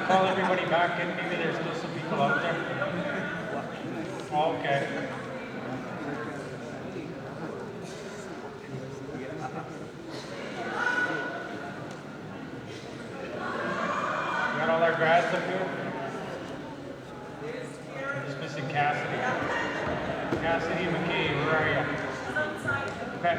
call everybody back in? Maybe there's still some people out there. Okay. We got all our grads up here? Just missing Cassidy. Cassidy McKay, where are you? Okay.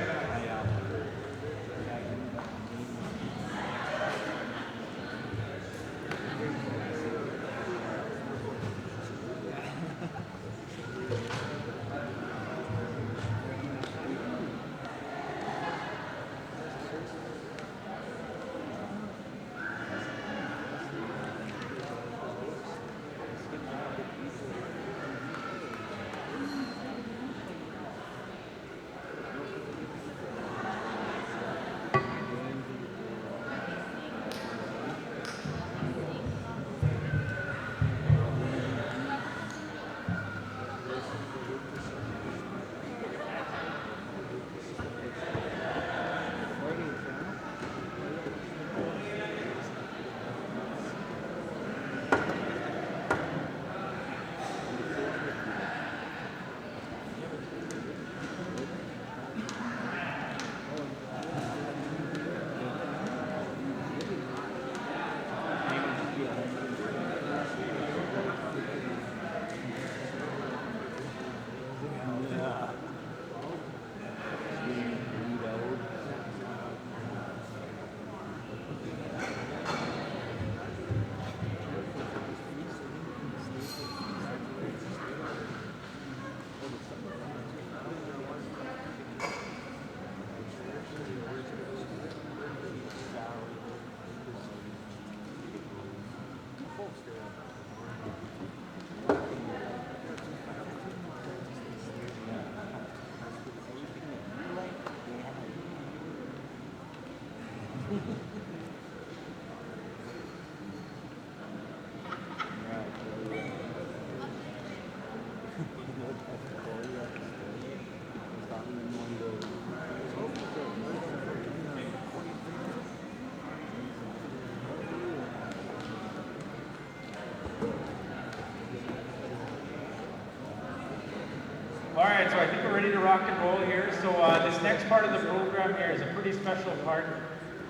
Alright, so I think we're ready to rock and roll here. So this next part of the program here is a pretty special part.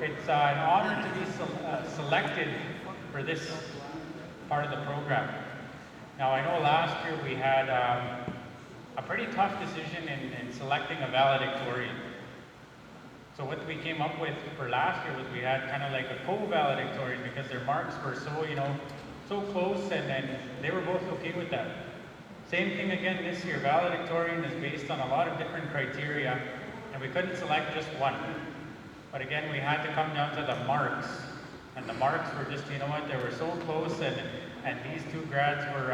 It's an honor to be selected for this part of the program. Now I know last year we had a pretty tough decision in selecting a valedictorian. So what we came up with for last year was we had kind of like a co-valedictorian because their marks were so, so close, and then they were both okay with that. Same thing again this year. Valedictorian is based on a lot of different criteria, and we couldn't select just one. But again, we had to come down to the marks. And the marks were just, they were so close, and these two grads were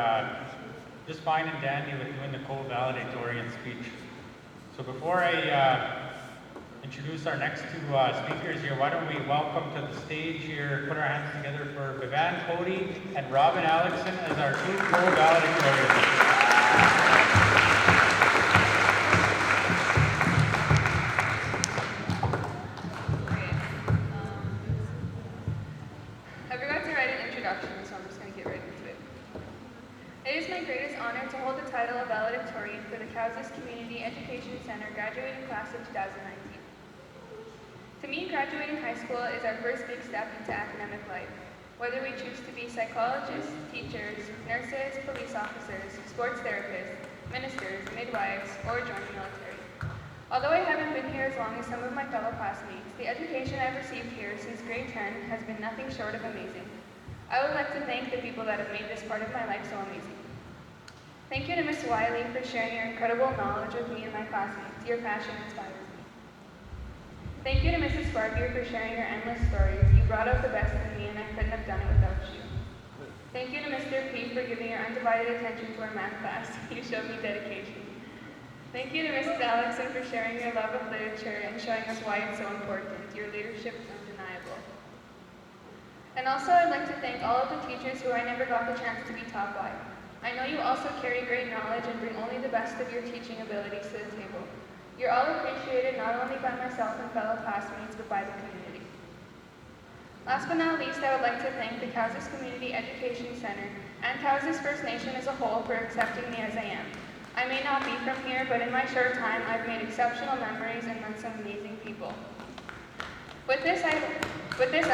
just fine and dandy with doing the co-valedictorian speech. So before I introduce our next two speakers here, why don't we welcome to the stage here, put our hands together for Vivan Cody and Robin Alexson as our two co-valedictorians. I forgot to write an introduction, so I'm just going to get right into it. It is my greatest honor to hold the title of valedictorian for the Kansas Community Education Center graduating class of 2019. To me, graduating high school is our first big step into academic life. Whether we choose to be psychologists, teachers, nurses, police officers, sports therapists, ministers, midwives, or join the military. Although I haven't been here as long as some of my fellow classmates, the education I've received here since grade 10 has been nothing short of amazing. I would like to thank the people that have made this part of my life so amazing. Thank you to Ms. Wiley for sharing your incredible knowledge with me and my classmates. Your passion inspires me. Thank you to Mrs. Sparkier for sharing your endless stories. You brought out the best in me, and I couldn't have done it without you. Thank you to Mr. P for giving your undivided attention to our math class. You showed me dedication. Thank you to Mrs. Alexson for sharing your love of literature and showing us why it's so important. Your leadership is undeniable. And also, I'd like to thank all of the teachers who I never got the chance to be taught by. I know you also carry great knowledge and bring only the best of your teaching abilities to the table. You're all appreciated not only by myself and fellow classmates, but by the community. Last but not least, I would like to thank the Kansas Community Education Center and Kansas First Nation as a whole for accepting me as I am. I may not be from here, but in my short time, I've made exceptional memories and met some amazing people. With this, I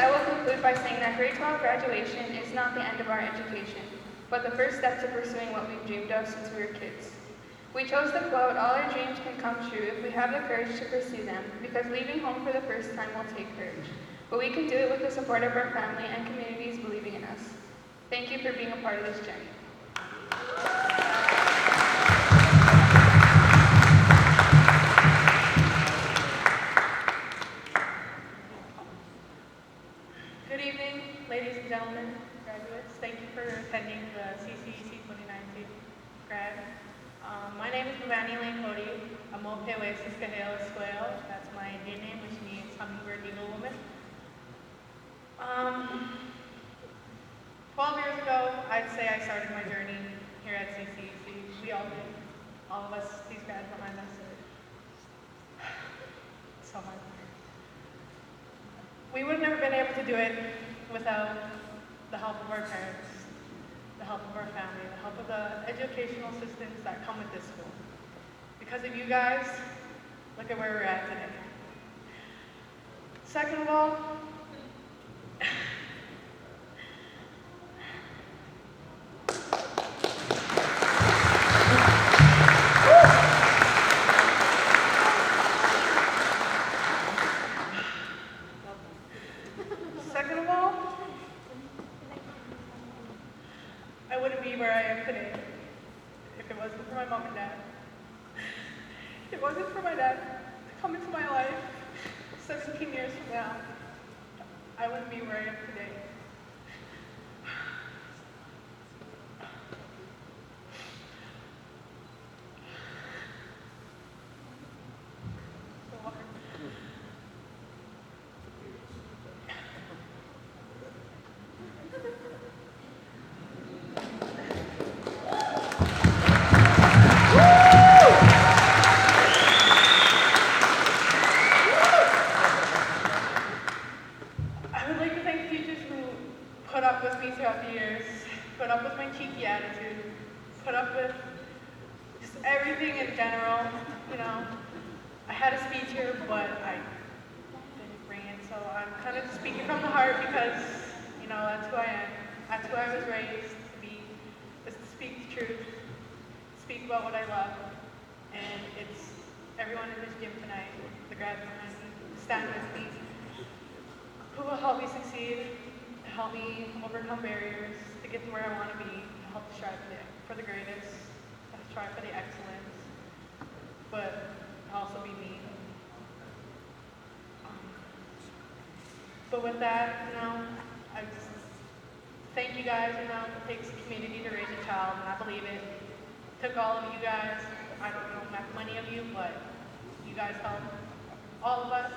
will conclude by saying that grade 12 graduation is not the end of our education, but the first step to pursuing what we've dreamed of since we were kids. We chose the quote, "All our dreams can come true if we have the courage to pursue them," because leaving home for the first time will take courage. But we can do it with the support of our family and communities believing in us. Thank you for being a part of this journey. Good evening, ladies and gentlemen, graduates. Thank you for attending the CCEC 2019 grad. My name is Bhavani Lane Cody. I'm Mopewe Siskahela Squale. That's my Indian name, which means Hummingbird Eagle Woman. 12 years ago, I'd say I started my journey here at CCEC. We all did. All of us, these grads behind us, are so hard. We would have never been able to do it without the help of our parents, the help of our family, the help of the educational systems that come with this school. Because of you guys, look at where we're at today. Second of all, I wouldn't be where I am today if it wasn't for my mom and dad. If it wasn't for my dad to come into my life 17 years from now, I wouldn't be where I am today. So hard. Put up with me throughout the years, put up with my cheeky attitude, put up with just everything in general. You know, I had a speech here, but I didn't bring it, so I'm kind of speaking from the heart because, you know, that's who I am. That's who I was raised to be, is to speak the truth, speak about what I love, and it's everyone in this gym tonight, the grads behind me, stand with me, who will help me succeed, to help me overcome barriers, to get to where I want to be, to help strive for the greatest, to strive for the excellence, but also be me. But with that, you know, I just thank you guys. You know, it takes a community to raise a child, and I believe it. Took all of you guys. I don't know how many of you, but you guys helped all of us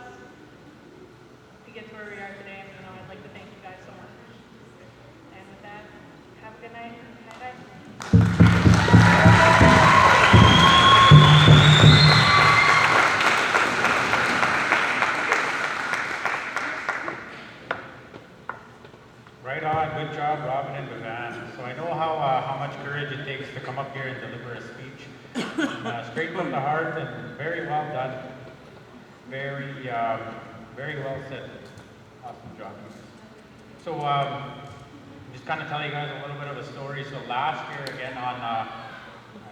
to get to where we are today. And, you know, I'd like to thank you guys so much. And with that, have a good night. Night. Right on, good job, Robin and Bevan. So I know how much courage it takes to come up here and deliver a speech. Straight from the heart and very well done. Very well said. Awesome job. So just kind of tell you guys a little bit of a story. So last year again on, I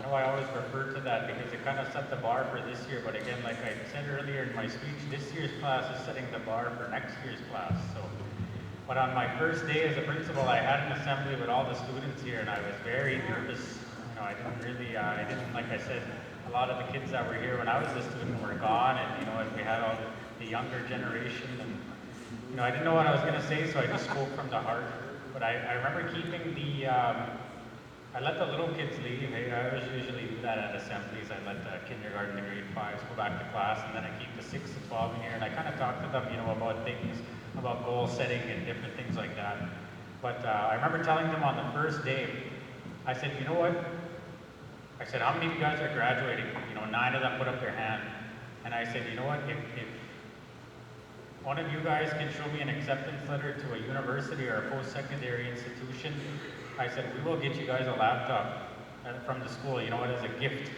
know I always refer to that because it kind of set the bar for this year, but again, like I said earlier in my speech, this year's class is setting the bar for next year's class. So, but on my first day as a principal, I had an assembly with all the students here, and I was very nervous. You know, I didn't, like I said, a lot of the kids that were here when I was a student were gone, and you know, we had all the younger generation, and you know, I didn't know what I was going to say, so I just spoke from the heart. But I remember keeping the, I let the little kids leave. I always usually do that at assemblies. I let the kindergarten to grade 5s go back to class, and then I keep the 6 to 12 in here, and I kind of talk to them, you know, about things, about goal setting and different things like that. But I remember telling them on the first day, I said, you know what? I said, how many of you guys are graduating? You know, 9 of them put up their hand. And I said, you know what? one of you guys can show me an acceptance letter to a university or a post-secondary institution, I said, we will get you guys a laptop from the school, you know, as a gift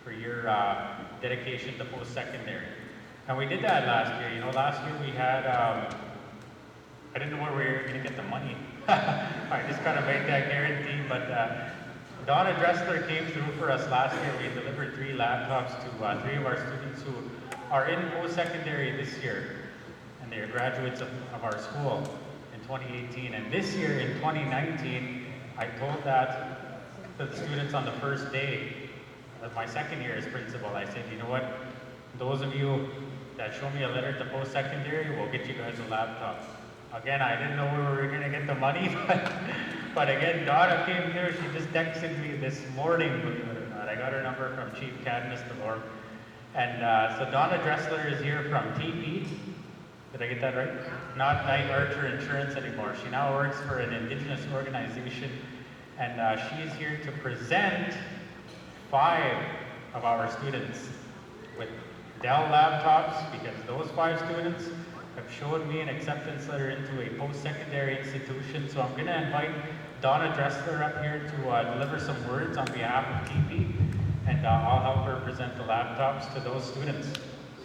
for your dedication to post-secondary. And we did that last year. You know, last year we had, I didn't know where we were going to get the money. I just kind of made that guarantee, but Donna Dressler came through for us last year. We delivered 3 laptops to 3 of our students who are in post-secondary this year, and they are graduates of our school in 2018. And this year in 2019, I told that to the students on the first day of my second year as principal. I said, you know what, those of you that show me a letter to post-secondary, we'll get you guys a laptop. Again, I didn't know where we were going to get the money, but again, Donna came here. She just texted me this morning, believe it or not. I got her number from Chief Cadmus DeLorme. And so Donna Dressler is here from TP. Did I get that right? Not Knight Archer Insurance anymore. She now works for an Indigenous organization, and she's here to present 5 of our students with Dell laptops, because those 5 students have showed me an acceptance letter into a post-secondary institution. So I'm going to invite Donna Dressler up here to deliver some words on behalf of TP, and I'll help her present the laptops to those students.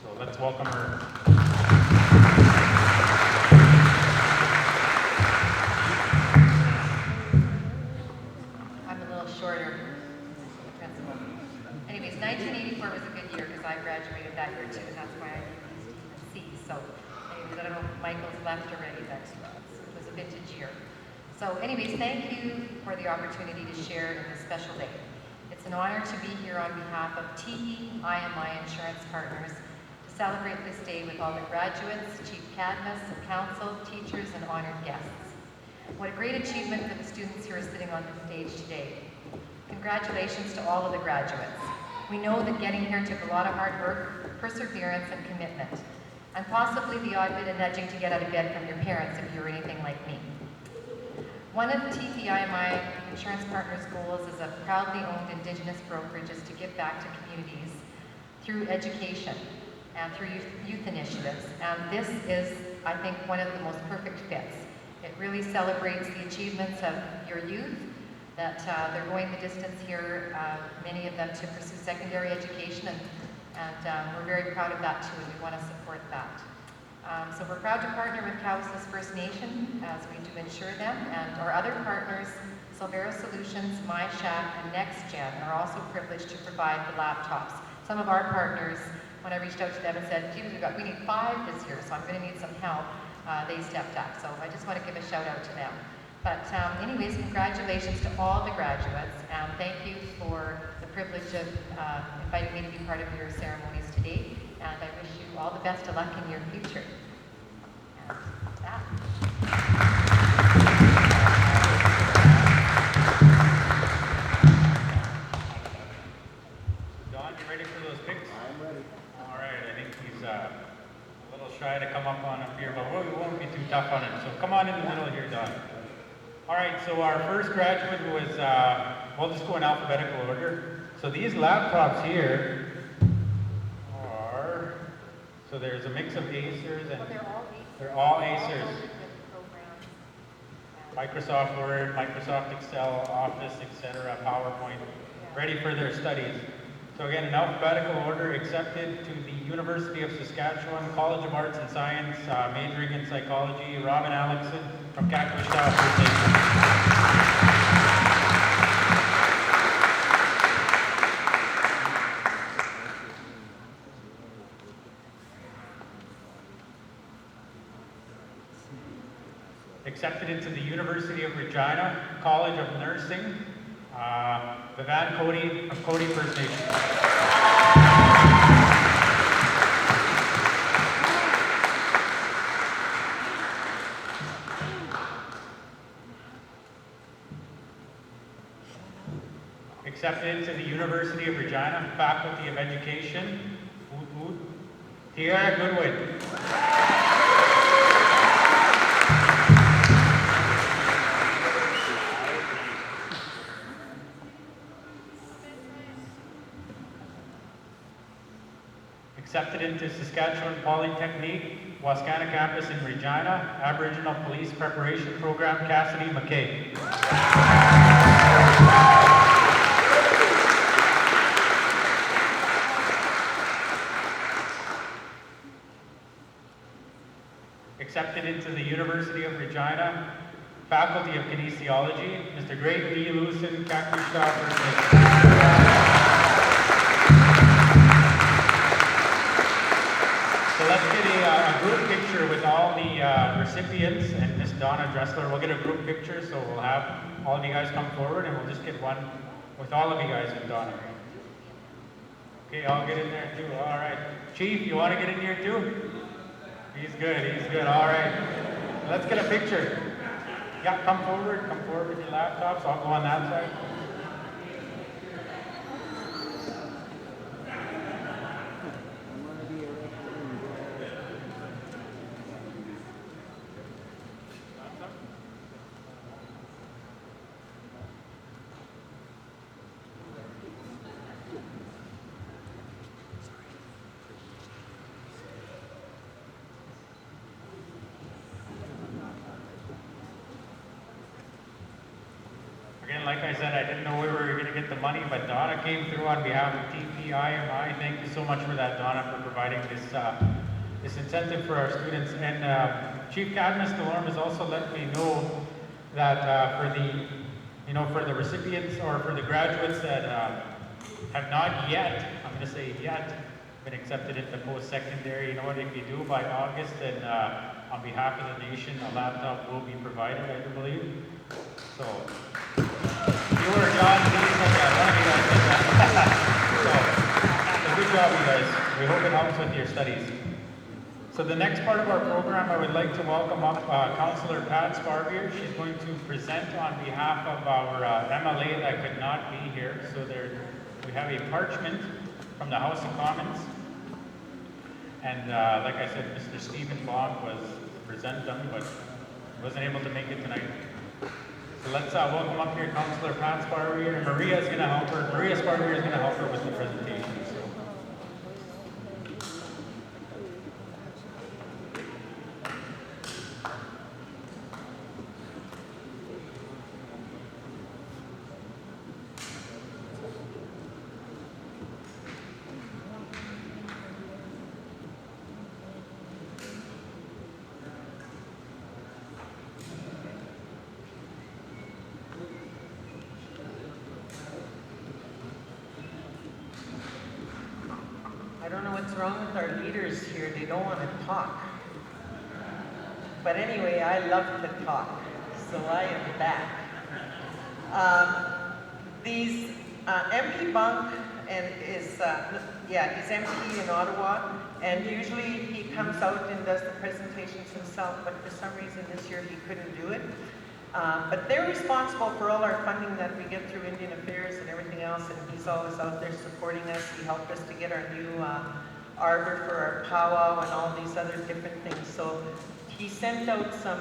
So let's welcome her. I'm a little shorter principal. Anyways, 1984 was a good year because I graduated that year too, and that's why I did C. So anyways, I don't know if Michael's left already, but it was a vintage year. So anyways, thank you for the opportunity to share in this special day. It's an honor to be here on behalf of TEIMI Insurance Partners to celebrate this day with all the graduates, Chief Cadmus, and council, teachers, and honored guests. What a great achievement for the students who are sitting on the stage today. Congratulations to all of the graduates. We know that getting here took a lot of hard work, perseverance, and commitment, and possibly the odd bit of nudging to get out of bed from your parents if you were anything like me. One of TPIMI Insurance Partners' goals as a proudly owned Indigenous brokerage is to give back to communities through education and through youth initiatives. And this is, I think, one of the most perfect fits. It really celebrates the achievements of your youth, that they're going the distance here, many of them to pursue secondary education, and we're very proud of that too, and we want to support that. So we're proud to partner with Cowessess First Nation as we do insure them, and our other partners, Silvera Solutions, MyShack, and NextGen, are also privileged to provide the laptops. Some of our partners, when I reached out to them and said, geez, we need 5 this year, so I'm going to need some help, they stepped up. So I just want to give a shout out to them. But anyways, congratulations to all the graduates, and thank you for the privilege of inviting me to be part of your ceremonies today, and I wish you all the best of luck in your future. And that. Don, you ready for those picks? I'm ready. All right, I think he's a little shy to come up on up here, but we won't be too tough on him. So come on in the middle here, Don. All right, so our first graduate was, we'll just go in alphabetical order. So these laptops here are, so there's a mix of Acers and they're all Acers. Microsoft Word, Microsoft Excel, Office, etc., PowerPoint, ready for their studies. So again, in alphabetical order, accepted to the University of Saskatchewan College of Arts and Science, majoring in psychology, Robin Alexson from Kakwishta First Nation. Accepted into the University of Regina College of Nursing, Vivan Cody from Cody First Nation. Accepted into the University of Regina Faculty of Education, Tiara Goodwin. Accepted into Saskatchewan Polytechnique, Wascana campus in Regina, Aboriginal Police Preparation Program, Cassidy McKay. Accepted into the University of Regina, Faculty of Kinesiology, Mr. Greyden, Lucen, Kakushka, First Nation. So let's get a group picture with all the recipients and Miss Donna Dressler. We'll get a group picture, so we'll have all of you guys come forward and we'll just get one with all of you guys and Donna. Okay, I'll get in there too. All right. Chief, you want to get in here too? He's good, all right. Let's get a picture. Yeah, come forward with your laptops. I'll go on that side. Again, like I said, I didn't know where we were going to get the money, but Donna came through on behalf of TPIMI. Thank you so much for that, Donna, for providing this incentive for our students. And Chief Cadmus Delorme has also let me know that for the recipients or for the graduates that have not yet, I'm going to say yet, been accepted into post-secondary, you know what, if you do by August, then on behalf of the nation, a laptop will be provided, I do believe. So, you or John, please take that. One of you guys take that. So good job, you guys. We hope it helps with your studies. So the next part of our program, I would like to welcome up Councillor Pat Sparvier. She's going to present on behalf of our MLA that could not be here. So we have a parchment from the House of Commons. And like I said, Mr. Stephen Baum was to present them, but wasn't able to make it tonight. So let's welcome up here Councillor Pat Sparvier, and Maria Sparvier is going to help her with the presentation. So. I don't know what's wrong with our leaders here. They don't want to talk. But anyway, I love to talk, so I am back. These MP Bunk is MP in Ottawa, and usually he comes out and does the presentations himself, but for some reason this year he couldn't do it. But they're responsible for all our funding that we get through Indian Affairs and everything else, and he's always out there supporting us. He helped us to get our new arbor for our powwow and all these other different things. So he sent out some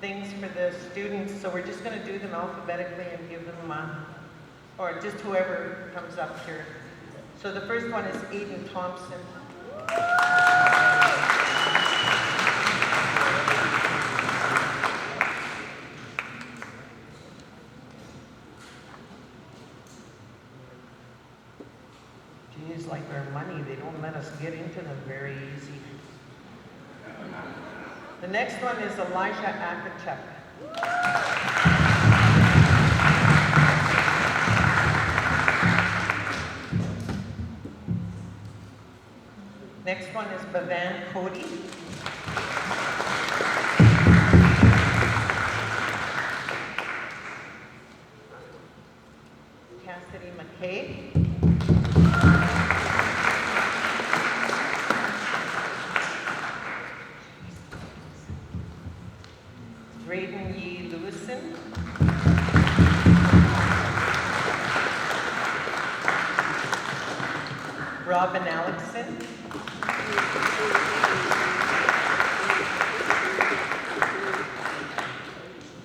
things for the students, so we're just going to do them alphabetically and give them, or just whoever comes up here. So the first one is Aiden Thompson. Geez, like our money, they don't let us get into them very easy. The next one is Elijah Akachuk. Next one is Bhavan Cody. Cassidy McKay. Greyden Yee Lewison. Robin Alexson.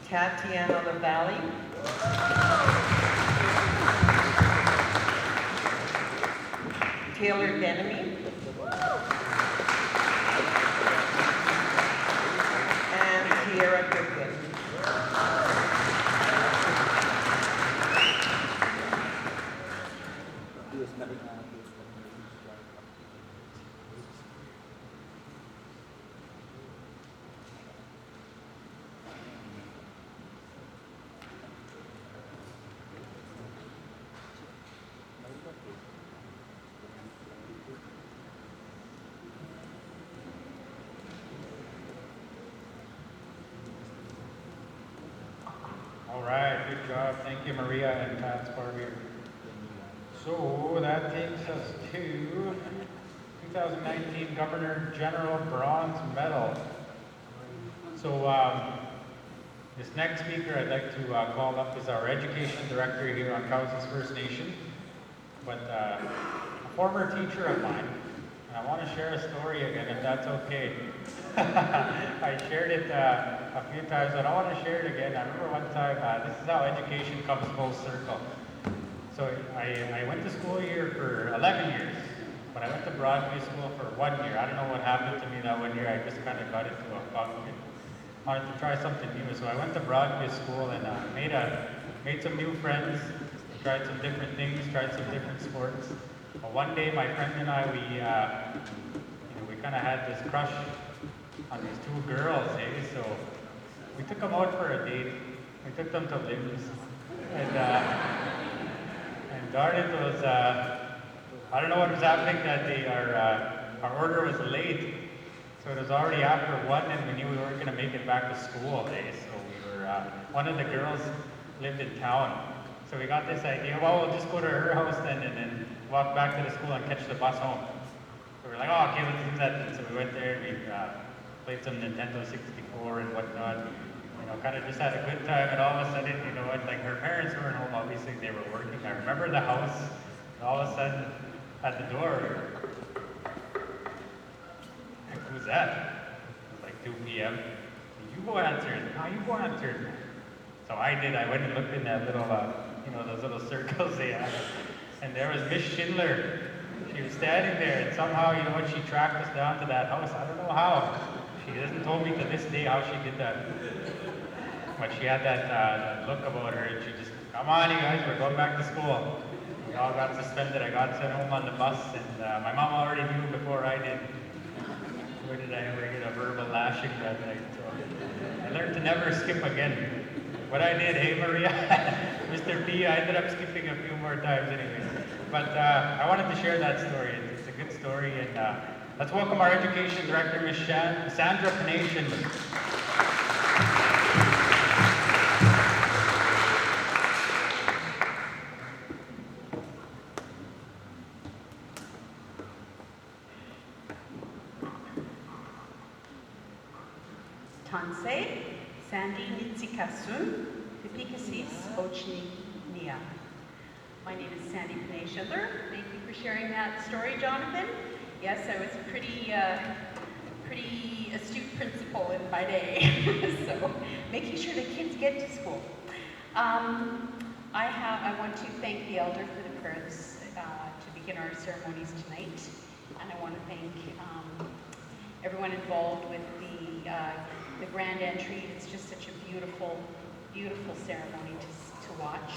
Tatiana LaValle. Taylor Denemy. All right, good job. Thank you, Maria and Pat Sparvier. So that takes us to 2019 Governor General Bronze Medal. So this next speaker I'd like to call up is our Education Director here on Cowes First Nation, but a former teacher of mine. And I want to share a story again, if that's okay. I shared it a few times, but I want to share it again. I remember one time, this is how education comes full circle. So I went to school here for 11 years, but I went to Broadview School for 1 year. I don't know what happened to me that 1 year. I just kind of got into a bug. Wanted to try something new, so I went to Broadview School and made some new friends, tried some different things, tried some different sports. But one day, my friend and I, we kind of had this crush on these two girls, so we took them out for a date. We took them to Limbs, and darn it was, I don't know what was happening that day. Our order was late, so it was already after 1, and we knew we weren't going to make it back to school, so we were, one of the girls lived in town, so we got this idea, well, we'll just go to her house then, and then walk back to the school and catch the bus home. So we were like, oh, okay, let's do that. So we went there, and we played some Nintendo 64 and whatnot, kind of just had a good time, and all of a sudden, like her parents weren't home, obviously they were working. I remember the house, and all of a sudden, at the door, like, who's that? It was like 2 p.m. You go answer it. How you go answer it? So I did. I went and looked in that little, those little circles they had, and there was Miss Schindler. She was standing there, and somehow, she tracked us down to that house. I don't know how. She hasn't told me to this day how she did that. But she had that look about her, and she just, come on, you guys, we're going back to school. We all got suspended. I got sent home on the bus, and my mom already knew before I did. Where did I ever get a verbal lashing that night? So I learned to never skip again. What I did, hey Maria, Mr. P, I ended up skipping a few more times anyways. But I wanted to share that story. It's a good story, and let's welcome our Education Director, Ms. Sandra Panation. Tansei, Sandy Nitsikasun, Pipikasis Ochni Nia. My name is Sandy Panay-Schindler. Thank you for sharing that story, Jonathan. Yes, I was a pretty astute principal in my day, so making sure the kids get to school. I want to thank the elder for the prayers to begin our ceremonies tonight, and I want to thank everyone involved with the grand entry. It's just such a beautiful, beautiful ceremony to watch.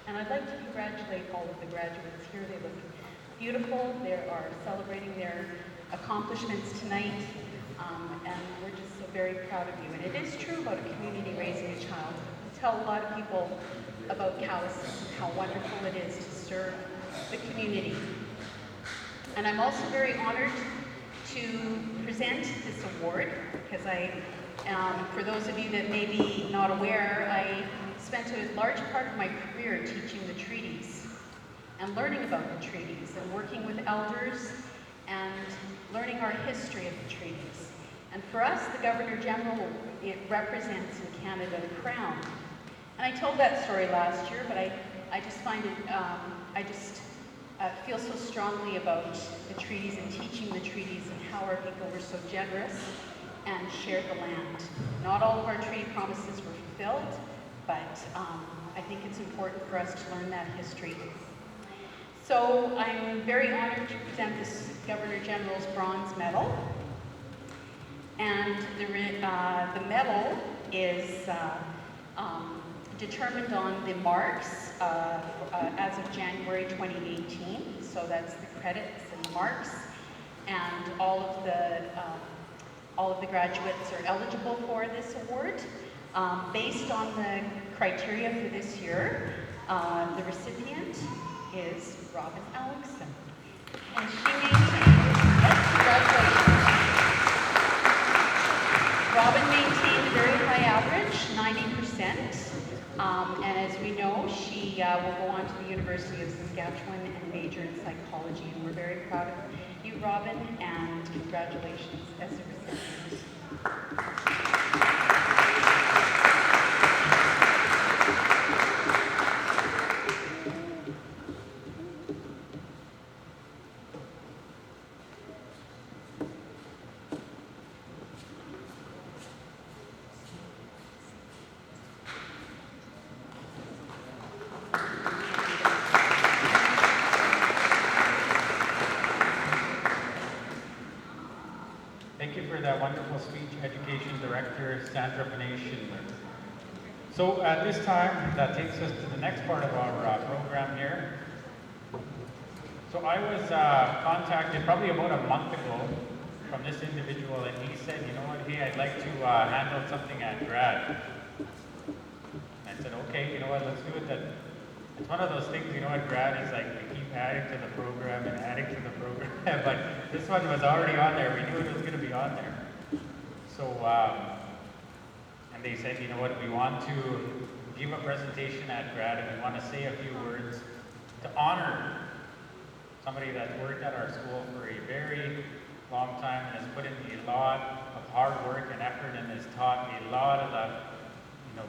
And I'd like to congratulate all of the graduates here. They look beautiful. They are celebrating their accomplishments tonight. And we're just so very proud of you. And it is true about a community raising a child. I tell a lot of people about Cowes and how wonderful it is to serve the community. And I'm also very honored to present this award because for those of you that may be not aware, I spent a large part of my career teaching the treaties and learning about the treaties and working with elders and learning our history of the treaties. And for us, the Governor General, it represents in Canada the Crown. And I told that story last year, but I just find it, I feel so strongly about the treaties and teaching the treaties and how our people were so generous and shared the land. Not all of our treaty promises were fulfilled, but I think it's important for us to learn that history. So I'm very honored to present this Governor General's Bronze Medal. And the medal is determined on the marks as of January 2018. So that's the credits and marks. And all of the graduates are eligible for this award. Based on the criteria for this year, the recipient is Robin Alexson. And she maintained, congratulations. Robin maintained a very high average, 90%, And as we know, she will go on to the University of Saskatchewan and major in psychology. And we're very proud of you, Robin, and congratulations as a recipient. Thank you for that wonderful speech, Education Director Sandra Schindler. So at this time, that takes us to the next part of our program here. So I was contacted probably about a month ago from this individual, and he said, you know what, hey, I'd like to handle something at grad. I said, okay, you know what, let's do it then. It's one of those things, you know what, grad is like, we keep adding to the program and adding to the program, but this one was already on there. We knew it was going to be on there. So, and they said, you know what, we want to give a presentation at grad, and we want to say a few words to honor somebody that's worked at our school for a very long time and has put in a lot of hard work and effort and has taught a lot of the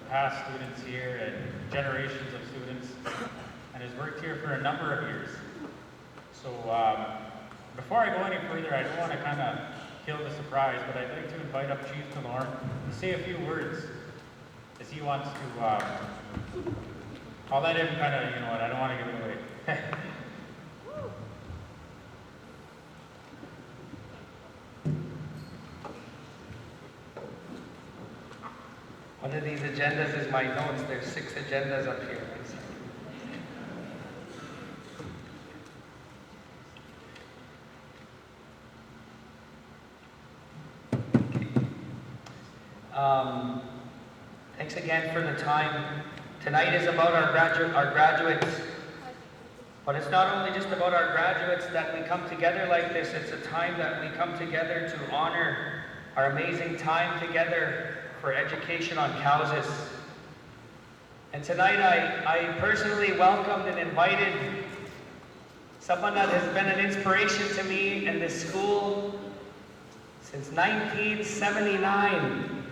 past students here and generations of students, and has worked here for a number of years. So before I go any further, I don't want to kind of kill the surprise, but I'd like to invite up Chief Kalorn to say a few words as he wants to. I'll let him kind of, you know what, I don't want to give it away. One of these agendas is my notes. There's 6 agendas up here. Thanks again for the time. Tonight is about our graduates. But it's not only just about our graduates that we come together like this. It's a time that we come together to honor our amazing time together for education on Cowsas. And tonight I personally welcomed and invited someone that has been an inspiration to me in this school since 1979.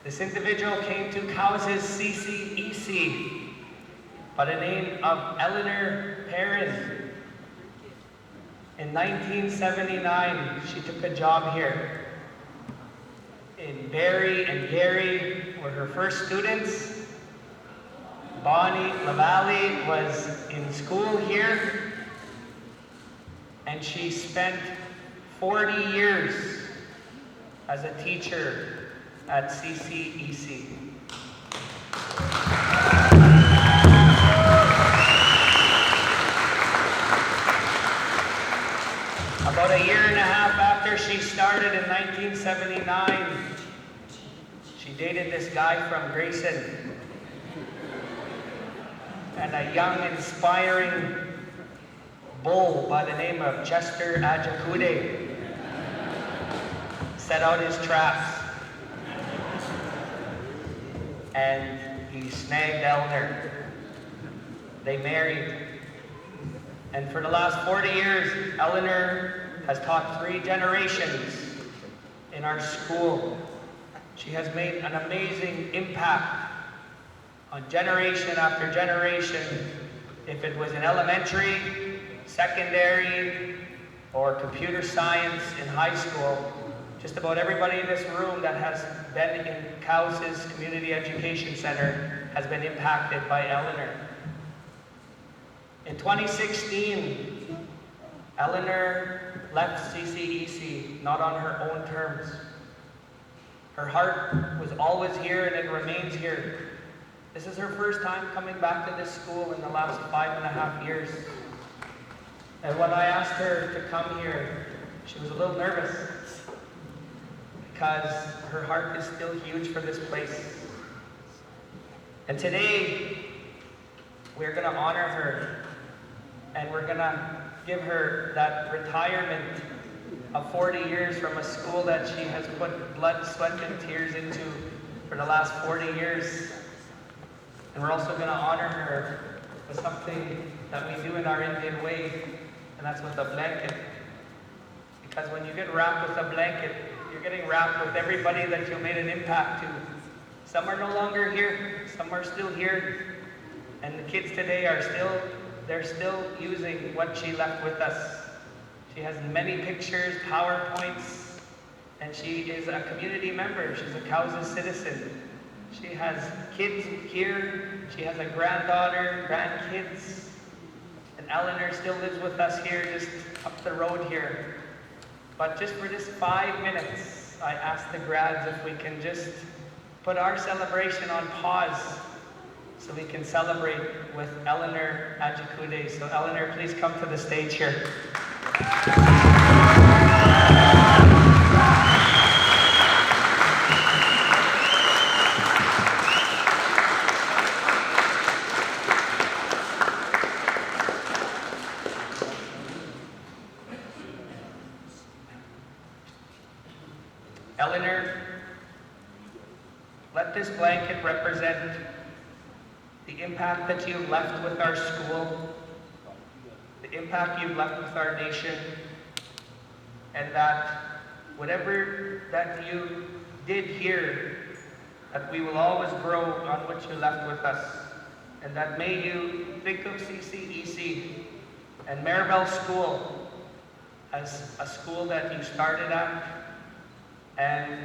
This individual came to Cowsas CCEC by the name of Eleanor Perrin. In 1979, she took a job here. In Barry and Gary were her first students. Bonnie LaValle was in school here, and she spent 40 years as a teacher at CCEC. About a year and a half after she started in 1979, she dated this guy from Greyden, and a young, inspiring bull by the name of Chester Ajakude set out his traps, and he snagged Eleanor. They married, and for the last 40 years, Eleanor has taught 3 generations in our school. She has made an amazing impact on generation after generation, if it was in elementary, secondary, or computer science in high school. Just about everybody in this room that has been in Cowsas Community Education Center has been impacted by Eleanor. In 2016, Eleanor left CCEC, not on her own terms. Her heart was always here and it remains here. This is her first time coming back to this school in the last 5.5 years. And when I asked her to come here, she was a little nervous because her heart is still huge for this place. And today, we're gonna honor her, and we're gonna give her that retirement of 40 years from a school that she has put blood, sweat, and tears into for the last 40 years. And we're also going to honor her with something that we do in our Indian way, and that's with a blanket. Because when you get wrapped with a blanket, you're getting wrapped with everybody that you made an impact to. Some are no longer here, some are still here, and the kids today they're still using what she left with us. She has many pictures, PowerPoints, and she is a community member. She's a Cowes citizen. She has kids here, she has a granddaughter, grandkids, and Eleanor still lives with us here, just up the road here. But just for this 5 minutes, I asked the grads if we can just put our celebration on pause so we can celebrate with Eleanor Ajikude. So Eleanor, please come to the stage here. Eleanor, let this blanket represent the impact that you've left with our school, the impact you've left with our nation, and that whatever that you did here, that we will always grow on what you left with us, and that may you think of CCEC and Maribel School as a school that you started at, and